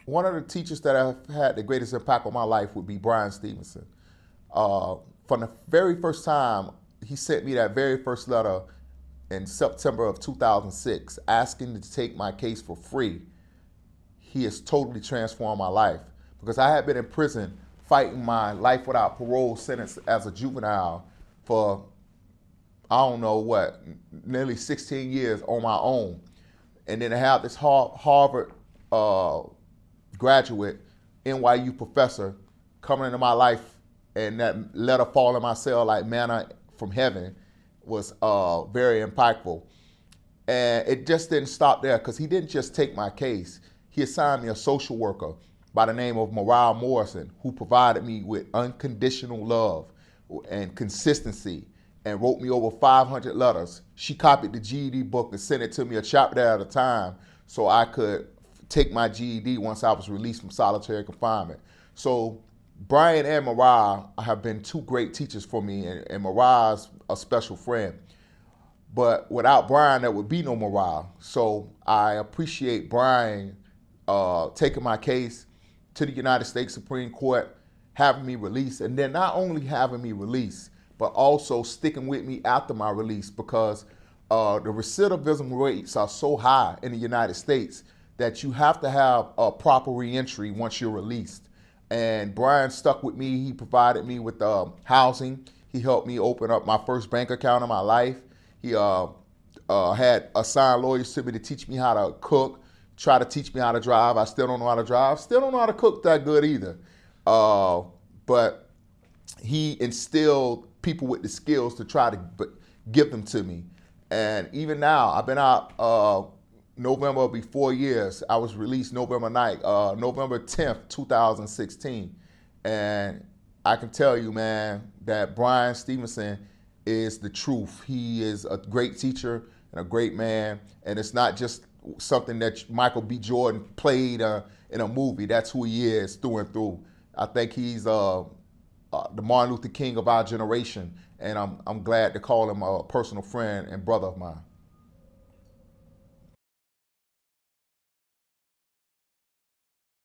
One of the teachers that have had the greatest impact on my life would be Bryan Stevenson. From the very first time he sent me that very first letter in September of 2006 asking to take my case for free, he has totally transformed my life because I had been in prison fighting my life without parole sentence as a juvenile for, I don't know what, nearly 16 years on my own. And then to have this Harvard graduate, NYU professor coming into my life and that letter fall in my cell like manna from heaven was very impactful. And it just didn't stop there because he didn't just take my case. He assigned me a social worker by the name of Mariah Morrison, who provided me with unconditional love and consistency and wrote me over 500 letters. She copied the GED book and sent it to me a chapter at a time so I could take my GED once I was released from solitary confinement. So Bryan and Mariah have been two great teachers for me, and Mariah's a special friend. But without Bryan, there would be no Mariah. So I appreciate Bryan taking my case to the United States Supreme Court, having me released, and then not only having me released, but also sticking with me after my release because the recidivism rates are so high in the United States that you have to have a proper reentry once you're released. And Bryan stuck with me. He provided me with housing. He helped me open up my first bank account in my life. He had assigned lawyers to me to teach me how to cook, try to teach me how to drive. I still don't know how to drive. Still don't know how to cook that good either. But he instilled people with the skills to try to give them to me. And even now, I've been out November will be 4 years. I was released November 10th, 2016. And I can tell you, man, that Bryan Stevenson is the truth. He is a great teacher and a great man. And it's not just something that Michael B. Jordan played in a movie. That's who he is through and through. I think he's the Martin Luther King of our generation. And I'm glad to call him a personal friend and brother of mine.